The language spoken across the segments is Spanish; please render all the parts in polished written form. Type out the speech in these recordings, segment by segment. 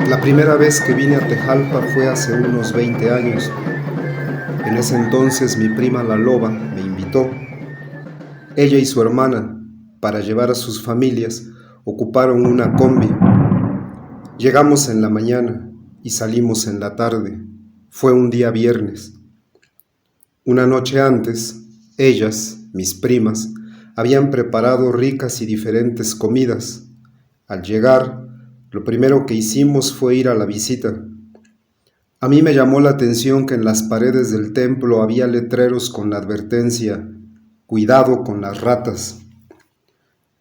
La primera vez que vine a Tejalpa fue hace unos 20 años. En ese entonces mi prima La Loba me invitó. Ella y su hermana, para llevar a sus familias, ocuparon una combi. Llegamos en la mañana y salimos en la tarde. Fue un día viernes. Una noche antes, ellas, mis primas, habían preparado ricas y diferentes comidas. Al llegar, lo primero que hicimos fue ir a la visita. A mí me llamó la atención que en las paredes del templo había letreros con la advertencia: cuidado con las ratas.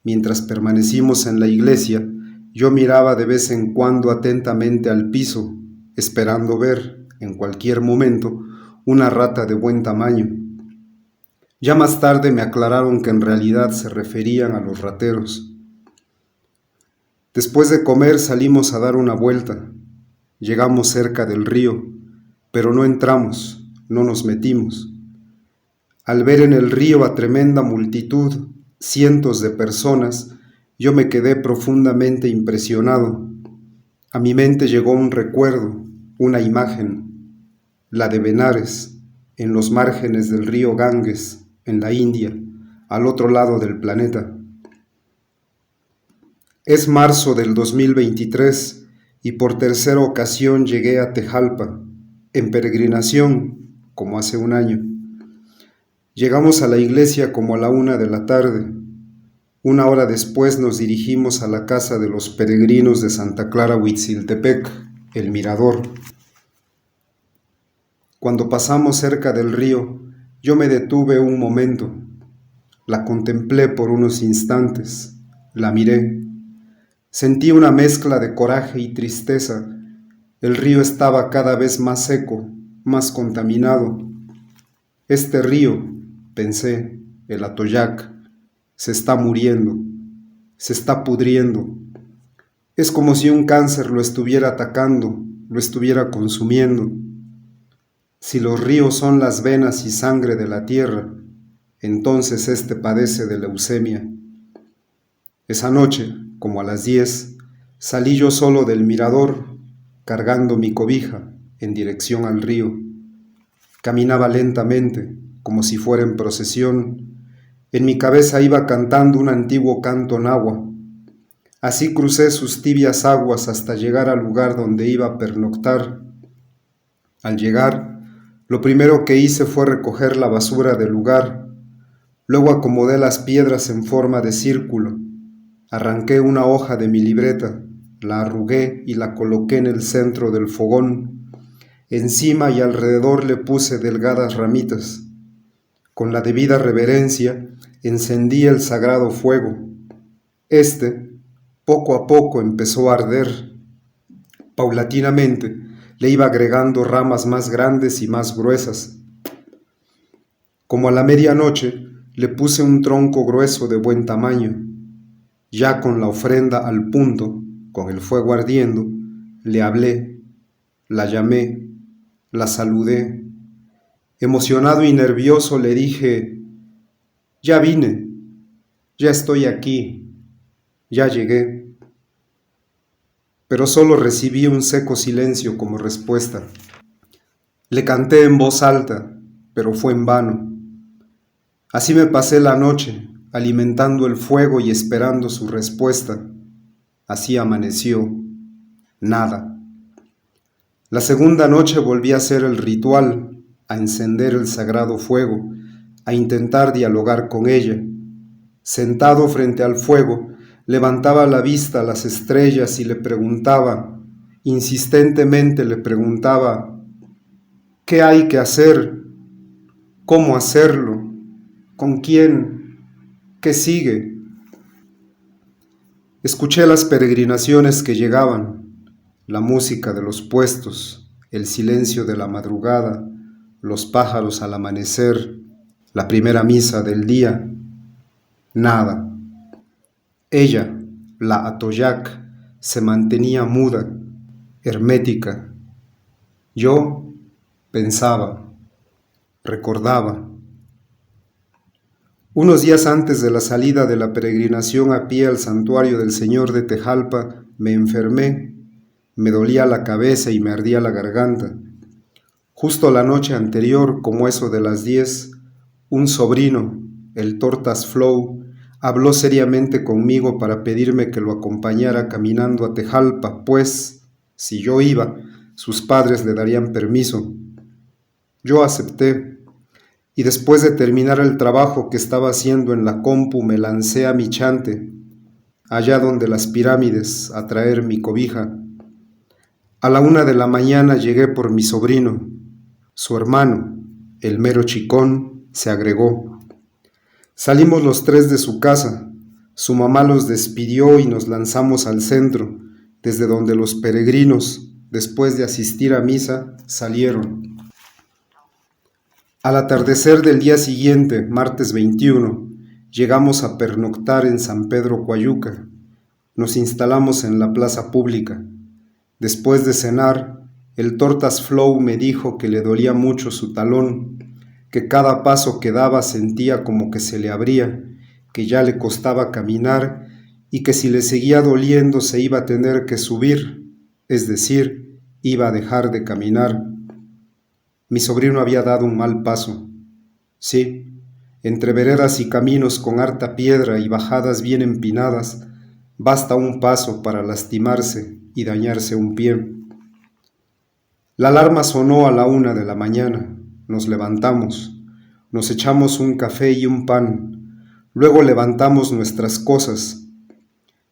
Mientras permanecimos en la iglesia, yo miraba de vez en cuando atentamente al piso, esperando ver, en cualquier momento, una rata de buen tamaño. Ya más tarde me aclararon que en realidad se referían a los rateros. Después de comer salimos a dar una vuelta. Llegamos cerca del río, pero no entramos, no nos metimos. Al ver en el río a tremenda multitud, cientos de personas, yo me quedé profundamente impresionado. A mi mente llegó un recuerdo, una imagen, la de Benares, en los márgenes del río Ganges, en la India, al otro lado del planeta. Es marzo del 2023 y por tercera ocasión llegué a Tejalpa, en peregrinación, como hace un año. Llegamos a la iglesia como a la 1 de la tarde. Una hora después nos dirigimos a la casa de los peregrinos de Santa Clara Huitziltepec, el Mirador. Cuando pasamos cerca del río, yo me detuve un momento. La contemplé por unos instantes, la miré. Sentí una mezcla de coraje y tristeza. El río estaba cada vez más seco, más contaminado. Este río, pensé, el Atoyac, se está muriendo, se está pudriendo. Es como si un cáncer lo estuviera atacando, lo estuviera consumiendo. Si los ríos son las venas y sangre de la tierra, entonces este padece de leucemia. Esa noche, como a las 10, salí yo solo del mirador. cargando mi cobija en dirección al río. Caminaba lentamente, como si fuera en procesión. En mi cabeza iba cantando un antiguo canto náhua. Así crucé sus tibias aguas hasta llegar al lugar donde iba a pernoctar. Al llegar, lo primero que hice fue recoger la basura del lugar. Luego acomodé las piedras en forma de círculo. Arranqué una hoja de mi libreta, la arrugué y la coloqué en el centro del fogón. Encima y alrededor le puse delgadas ramitas. Con la debida reverencia, encendí el sagrado fuego. Poco a poco, empezó a arder. Paulatinamente, le iba agregando ramas más grandes y más gruesas. Como a la medianoche, le puse un tronco grueso de buen tamaño. Ya con la ofrenda al punto, con el fuego ardiendo, le hablé, la llamé, la saludé. Emocionado y nervioso le dije: ya vine, ya estoy aquí, ya llegué. Pero solo recibí un seco silencio como respuesta. Le canté en voz alta, pero fue en vano. Así me pasé la noche, alimentando el fuego y esperando su respuesta. Así amaneció, nada. La segunda noche volví a hacer el ritual, a encender el sagrado fuego, a intentar dialogar con ella. Sentado frente al fuego, levantaba la vista a las estrellas y le preguntaba, insistentemente le preguntaba: ¿qué hay que hacer? ¿Cómo hacerlo? ¿Con quién? ¿Qué sigue? Escuché las peregrinaciones que llegaban, la música de los puestos, el silencio de la madrugada, los pájaros al amanecer, la primera misa del día. Nada. Ella, la Atoyac, se mantenía muda, hermética. Yo pensaba, recordaba. Unos días antes de la salida de la peregrinación a pie al santuario del Señor de Tejalpa, me enfermé, me dolía la cabeza y me ardía la garganta. Justo la noche anterior, como eso de las 10, un sobrino, el Tortas Flow, habló seriamente conmigo para pedirme que lo acompañara caminando a Tejalpa, pues, si yo iba, sus padres le darían permiso. Yo acepté. Y después de terminar el trabajo que estaba haciendo en la compu, me lancé a mi chante, allá donde las pirámides, a traer mi cobija. A la 1 de la mañana llegué por mi sobrino. Su hermano, el mero chicón, se agregó. Salimos los 3 de su casa. Su mamá los despidió y nos lanzamos al centro, desde donde los peregrinos, después de asistir a misa, salieron. Al atardecer del día siguiente, martes 21, llegamos a pernoctar en San Pedro Coayuca. Nos instalamos en la plaza pública. Después de cenar, el Tortas Flow me dijo que le dolía mucho su talón, que cada paso que daba sentía como que se le abría, que ya le costaba caminar y que si le seguía doliendo se iba a tener que subir, es decir, iba a dejar de caminar. Mi sobrino había dado un mal paso. Sí, entre veredas y caminos con harta piedra y bajadas bien empinadas, basta un paso para lastimarse y dañarse un pie. La alarma sonó a la 1 de la mañana. Nos levantamos, nos echamos un café y un pan, luego levantamos nuestras cosas.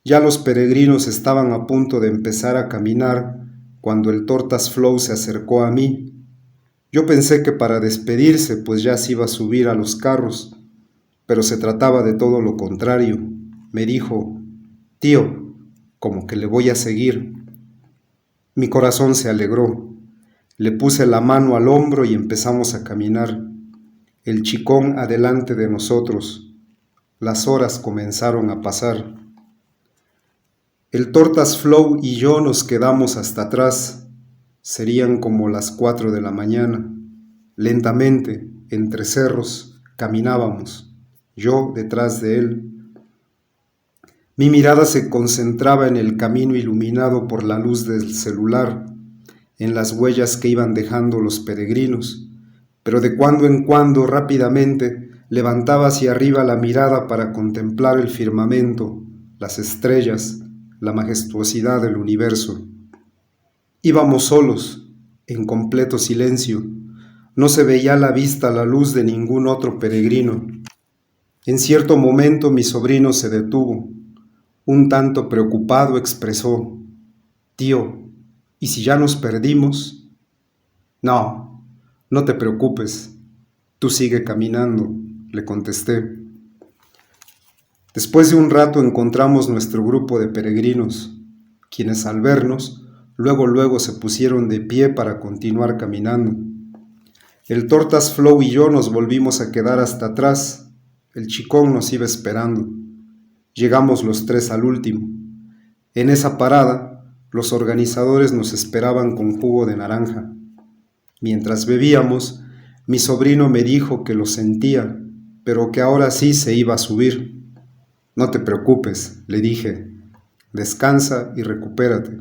Ya los peregrinos estaban a punto de empezar a caminar cuando el Tortas Flow se acercó a mí. Yo pensé que para despedirse pues ya se iba a subir a los carros, pero se trataba de todo lo contrario. Me dijo: tío, como que le voy a seguir. Mi corazón se alegró. Le puse la mano al hombro y empezamos a caminar. El chicón adelante de nosotros. Las horas comenzaron a pasar. El Tortas Flow y yo nos quedamos hasta atrás. Serían como las 4 de la mañana. Lentamente, entre cerros, caminábamos, yo detrás de él. Mi mirada se concentraba en el camino iluminado por la luz del celular. en las huellas que iban dejando los peregrinos, pero de cuando en cuando rápidamente levantaba hacia arriba la mirada para contemplar el firmamento, las estrellas, la majestuosidad del universo. Íbamos solos, en completo silencio. No se veía a la vista la luz de ningún otro peregrino. En cierto momento mi sobrino se detuvo. Un tanto preocupado expresó: «Tío, ¿y si ya nos perdimos?» «No, no te preocupes. Tú sigue caminando», le contesté. Después de un rato encontramos nuestro grupo de peregrinos, quienes al vernos, luego se pusieron de pie para continuar caminando. El Tortas Flow y yo nos volvimos a quedar hasta atrás. El Chicón nos iba esperando. Llegamos los tres al último. En esa parada, los organizadores nos esperaban con jugo de naranja. Mientras bebíamos, mi sobrino me dijo que lo sentía, pero que ahora sí se iba a subir. «No te preocupes», le dije. «Descansa y recupérate.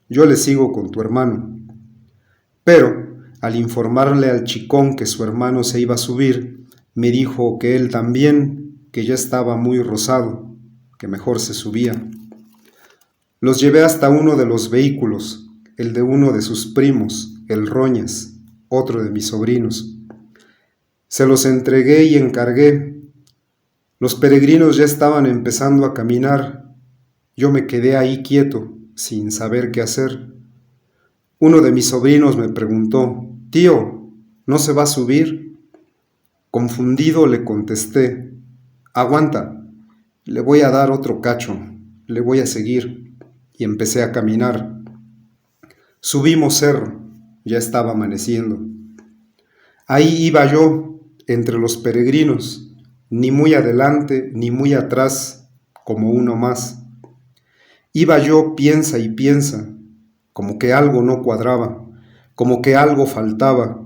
Yo le sigo con tu hermano». Pero, al informarle al Chicón que su hermano se iba a subir, me dijo que él también, que ya estaba muy rosado, que mejor se subía. Los llevé hasta uno de los vehículos, el de uno de sus primos, el Roñas, otro de mis sobrinos. Se los entregué y encargué. Los peregrinos ya estaban empezando a caminar. Yo me quedé ahí quieto, sin saber qué hacer. Uno de mis sobrinos me preguntó: «Tío, ¿no se va a subir?» Confundido le contesté: «Aguanta, le voy a dar otro cacho, le voy a seguir». Y empecé a caminar. Subimos cerro, ya estaba amaneciendo. Ahí iba yo, entre los peregrinos, ni muy adelante ni muy atrás, como uno más. Iba yo piensa y piensa, como que algo no cuadraba, como que algo faltaba,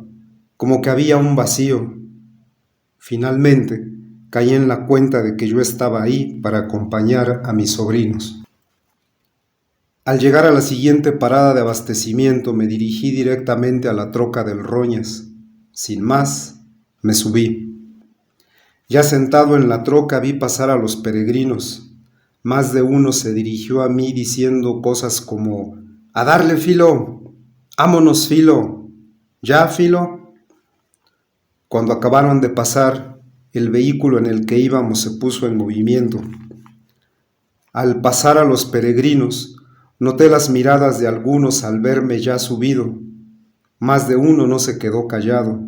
como que había un vacío. Finalmente, caí en la cuenta de que yo estaba ahí para acompañar a mis sobrinos. Al llegar a la siguiente parada de abastecimiento, me dirigí directamente a la troca del Roñas. Sin más, me subí. Ya sentado en la troca vi pasar a los peregrinos. Más de uno se dirigió a mí diciendo cosas como: «¡A darle, Filo! ¡Ámonos, Filo! ¿Ya, Filo?» Cuando acabaron de pasar, el vehículo en el que íbamos se puso en movimiento. Al pasar a los peregrinos, noté las miradas de algunos al verme ya subido. Más de uno no se quedó callado,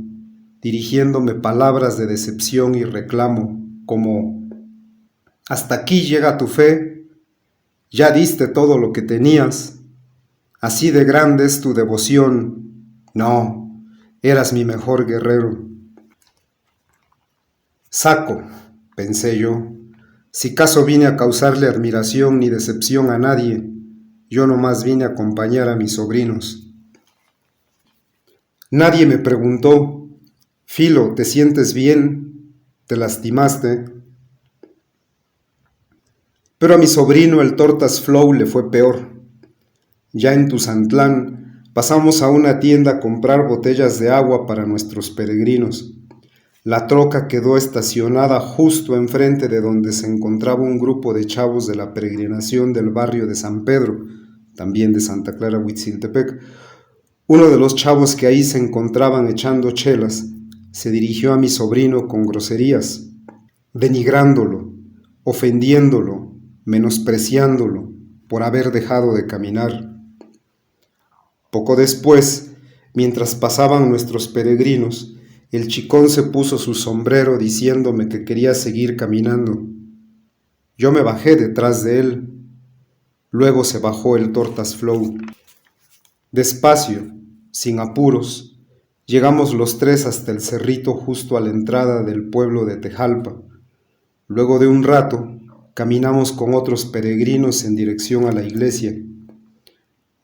dirigiéndome palabras de decepción y reclamo, como: «¿Hasta aquí llega tu fe? ¿Ya diste todo lo que tenías? ¿Así de grande es tu devoción? No, eras mi mejor guerrero». «Saco», pensé yo, «si caso vine a causarle admiración ni decepción a nadie. Yo nomás vine a acompañar a mis sobrinos». Nadie me preguntó: «Filo, ¿te sientes bien? ¿Te lastimaste?» Pero a mi sobrino el Tortas Flow le fue peor. Ya en Tuzantlán pasamos a una tienda a comprar botellas de agua para nuestros peregrinos. La troca quedó estacionada justo enfrente de donde se encontraba un grupo de chavos de la peregrinación del barrio de San Pedro, también de Santa Clara Huitziltepec. Uno de los chavos que ahí se encontraban echando chelas se dirigió a mi sobrino con groserías, denigrándolo, ofendiéndolo, menospreciándolo por haber dejado de caminar. Poco después, mientras pasaban nuestros peregrinos, el Chicón se puso su sombrero diciéndome que quería seguir caminando. Yo me bajé detrás de él. Luego se bajó el Tortas Flow. Despacio, sin apuros, llegamos los tres hasta el cerrito justo a la entrada del pueblo de Tejalpa. Luego de un rato, caminamos con otros peregrinos en dirección a la iglesia.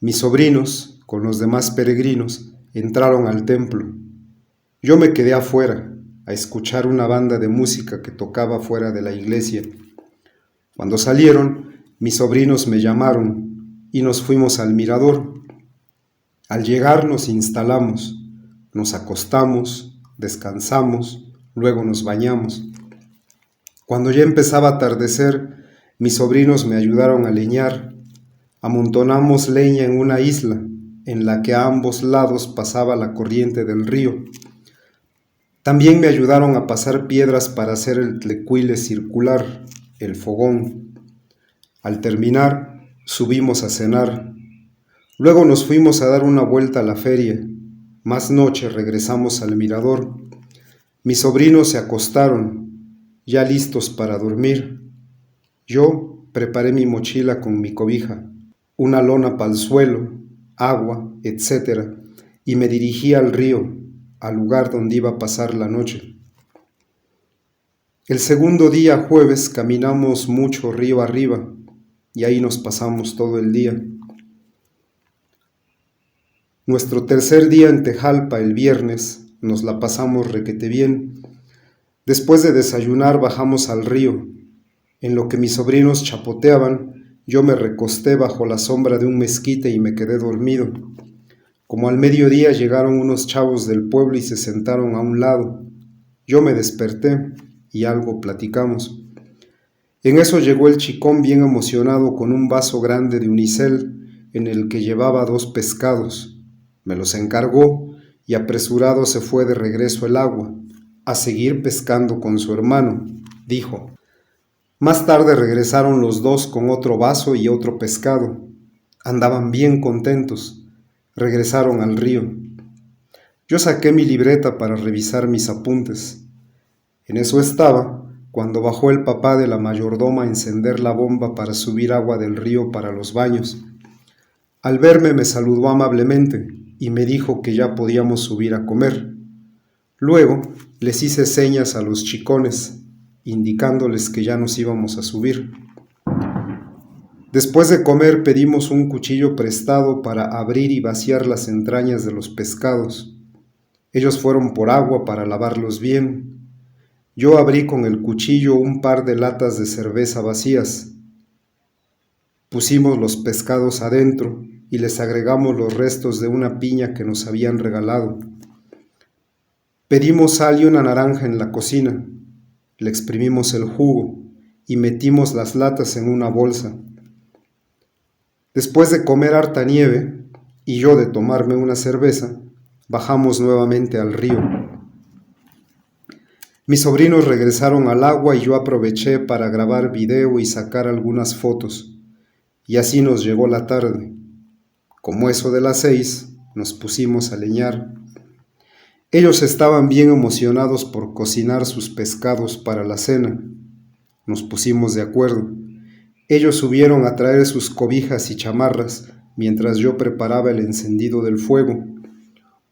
Mis sobrinos, con los demás peregrinos, entraron al templo. Yo me quedé afuera, a escuchar una banda de música que tocaba fuera de la iglesia. Cuando salieron, mis sobrinos me llamaron y nos fuimos al mirador. Al llegar nos instalamos, nos acostamos, descansamos, luego nos bañamos. Cuando ya empezaba a atardecer, mis sobrinos me ayudaron a leñar. Amontonamos leña en una isla, en la que a ambos lados pasaba la corriente del río. También me ayudaron a pasar piedras para hacer el tlecuile circular, el fogón. Al terminar, subimos a cenar. Luego nos fuimos a dar una vuelta a la feria. Más noche regresamos al mirador. Mis sobrinos se acostaron, ya listos para dormir. Yo preparé mi mochila con mi cobija, una lona para el suelo, agua, etc., y me dirigí al río, al lugar donde iba a pasar la noche. El segundo día, jueves, caminamos mucho río arriba, y ahí nos pasamos todo el día. Nuestro tercer día en Tejalpa, el viernes, nos la pasamos requete bien. Después de desayunar bajamos al río. En lo que mis sobrinos chapoteaban, yo me recosté bajo la sombra de un mezquite y me quedé dormido. Como al mediodía llegaron unos chavos del pueblo y se sentaron a un lado. Yo me desperté y algo platicamos. En eso llegó el chicón bien emocionado con un vaso grande de unicel en el que llevaba 2 pescados. Me los encargó y apresurado se fue de regreso al agua, a seguir pescando con su hermano, dijo. Más tarde regresaron los 2 con otro vaso y otro pescado. Andaban bien contentos. Regresaron al río. Yo saqué mi libreta para revisar mis apuntes. En eso estaba cuando bajó el papá de la mayordoma a encender la bomba para subir agua del río para los baños. Al verme me saludó amablemente y me dijo que ya podíamos subir a comer. Luego les hice señas a los chicones, indicándoles que ya nos íbamos a subir. Después de comer pedimos un cuchillo prestado para abrir y vaciar las entrañas de los pescados. Ellos fueron por agua para lavarlos bien. Yo abrí con el cuchillo un par de latas de cerveza vacías. Pusimos los pescados adentro y les agregamos los restos de una piña que nos habían regalado. Pedimos sal y una naranja en la cocina. Le exprimimos el jugo y metimos las latas en una bolsa. Después de comer harta nieve y yo de tomarme una cerveza, bajamos nuevamente al río. Mis sobrinos regresaron al agua y yo aproveché para grabar video y sacar algunas fotos. Y así nos llegó la tarde. Como eso de las 6, nos pusimos a leñar. Ellos estaban bien emocionados por cocinar sus pescados para la cena. Nos pusimos de acuerdo. Ellos subieron a traer sus cobijas y chamarras mientras yo preparaba el encendido del fuego.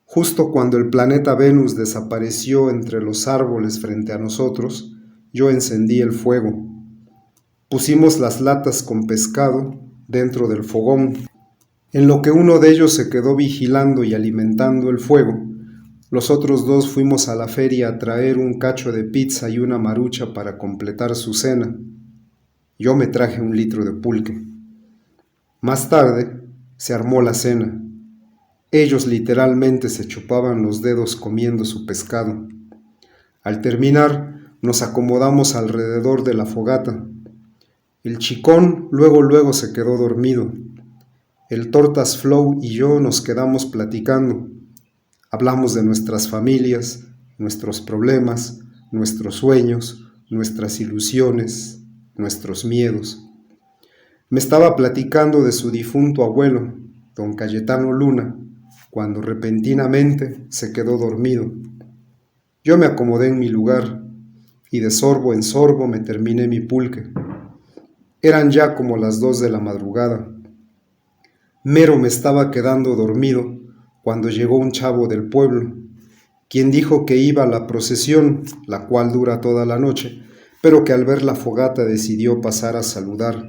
Justo cuando el planeta Venus desapareció entre los árboles frente a nosotros, yo encendí el fuego. Pusimos las latas con pescado dentro del fogón. En lo que uno de ellos se quedó vigilando y alimentando el fuego, los otros 2 fuimos a la feria a traer un cacho de pizza y una marucha para completar su cena. Yo me traje 1 litro de pulque. Más tarde se armó la cena. Ellos literalmente se chupaban los dedos comiendo su pescado. Al terminar, nos acomodamos alrededor de la fogata. El chicón luego se quedó dormido. El Tortas Flow y yo nos quedamos platicando. Hablamos de nuestras familias, nuestros problemas, nuestros sueños, nuestras ilusiones, nuestros miedos. Me estaba platicando de su difunto abuelo, don Cayetano Luna, cuando repentinamente se quedó dormido. Yo me acomodé en mi lugar y de sorbo en sorbo me terminé mi pulque. Eran ya como las 2 de la madrugada. Mero me estaba quedando dormido cuando llegó un chavo del pueblo, quien dijo que iba a la procesión, la cual dura toda la noche, pero que al ver la fogata decidió pasar a saludar.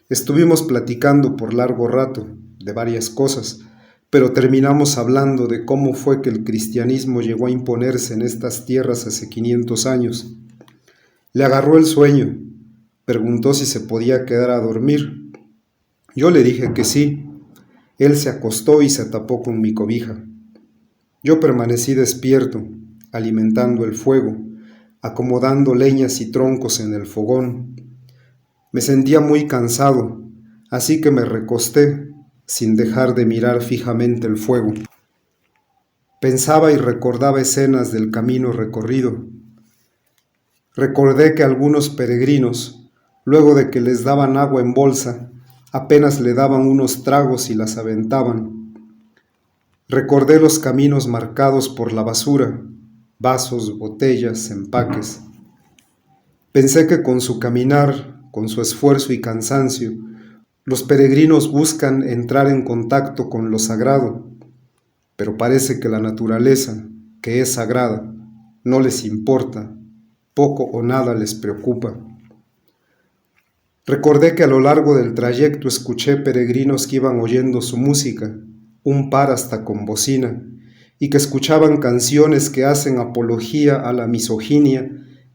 Estuvimos platicando por largo rato de varias cosas, pero terminamos hablando de cómo fue que el cristianismo llegó a imponerse en estas tierras hace 500 años. Le agarró el sueño, preguntó si se podía quedar a dormir. Yo le dije que sí. Él se acostó y se tapó con mi cobija. Yo permanecí despierto, alimentando el fuego, acomodando leñas y troncos en el fogón. Me sentía muy cansado, así que me recosté, sin dejar de mirar fijamente el fuego. Pensaba y recordaba escenas del camino recorrido. Recordé que algunos peregrinos, luego de que les daban agua en bolsa, apenas le daban unos tragos y las aventaban. Recordé los caminos marcados por la basura, vasos, botellas, empaques. Pensé que con su caminar, con su esfuerzo y cansancio, los peregrinos buscan entrar en contacto con lo sagrado, pero parece que la naturaleza, que es sagrada, no les importa, poco o nada les preocupa. Recordé que a lo largo del trayecto escuché peregrinos que iban oyendo su música, un par hasta con bocina, y que escuchaban canciones que hacen apología a la misoginia,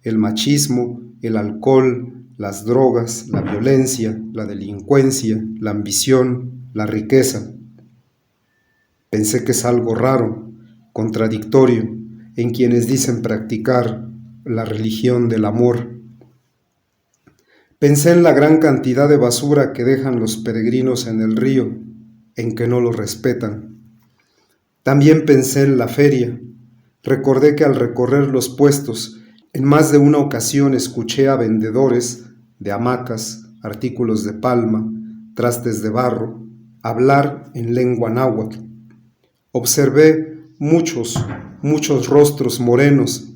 el machismo, el alcohol, las drogas, la violencia, la delincuencia, la ambición, la riqueza. Pensé que es algo raro, contradictorio, en quienes dicen practicar la religión del amor. Pensé en la gran cantidad de basura que dejan los peregrinos en el río, en que no lo respetan. También pensé en la feria. Recordé que al recorrer los puestos, en más de una ocasión escuché a vendedores de hamacas, artículos de palma, trastes de barro, hablar en lengua náhuatl. Observé muchos rostros morenos,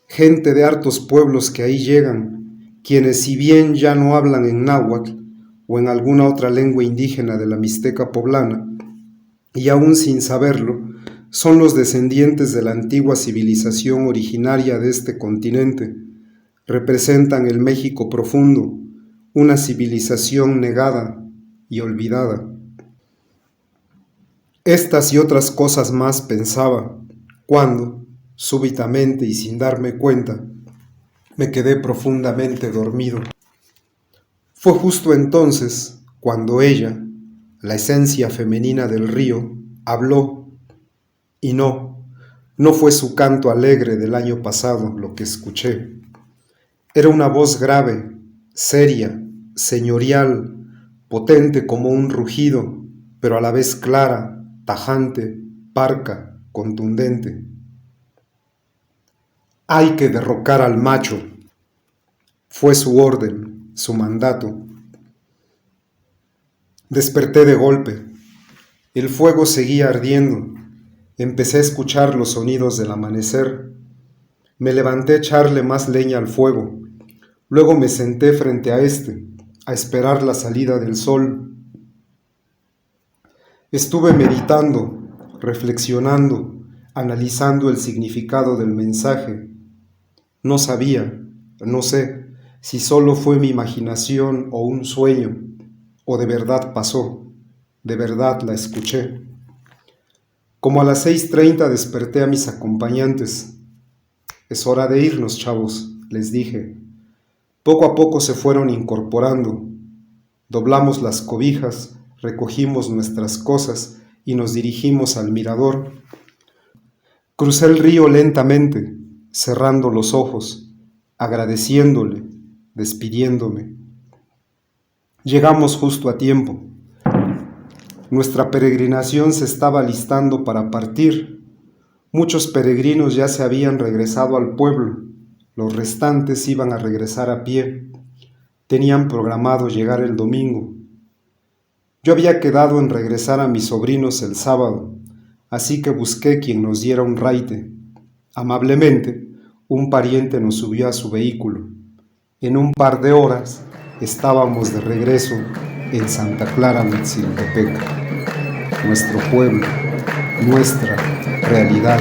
gente de hartos pueblos que ahí llegan, quienes si bien ya no hablan en náhuatl o en alguna otra lengua indígena de la Mixteca poblana, y aún sin saberlo, son los descendientes de la antigua civilización originaria de este continente. Representan el México profundo, una civilización negada y olvidada. Estas y otras cosas más pensaba, cuando, súbitamente y sin darme cuenta, me quedé profundamente dormido. Fue justo entonces cuando ella, la esencia femenina del río, habló, y no fue su canto alegre del año pasado lo que escuché. Era una voz grave, seria, señorial, potente como un rugido, pero a la vez clara, tajante, parca, contundente. Hay que derrocar al macho. Fue su orden, su mandato. Desperté de golpe. El fuego seguía ardiendo. Empecé a escuchar los sonidos del amanecer. Me levanté a echarle más leña al fuego. Luego me senté frente a este, a esperar la salida del sol. Estuve meditando, reflexionando, analizando el significado del mensaje. No sabía, no sé, si solo fue mi imaginación o un sueño, o de verdad pasó, de verdad la escuché. Como a las 6:30 desperté a mis acompañantes. Es hora de irnos, chavos, les dije. Poco a poco se fueron incorporando. Doblamos las cobijas, recogimos nuestras cosas y nos dirigimos al mirador. Crucé el río lentamente, cerrando los ojos, agradeciéndole, despidiéndome. Llegamos justo a tiempo. Nuestra peregrinación se estaba alistando para partir. Muchos peregrinos ya se habían regresado al pueblo. Los restantes iban a regresar a pie. Tenían programado llegar el domingo. Yo había quedado en regresar a mis sobrinos el sábado, así que busqué quien nos diera un raite. Amablemente, un pariente nos subió a su vehículo. En un par de horas estábamos de regreso en Santa Clara, Mixiltepec, nuestro pueblo, nuestra realidad.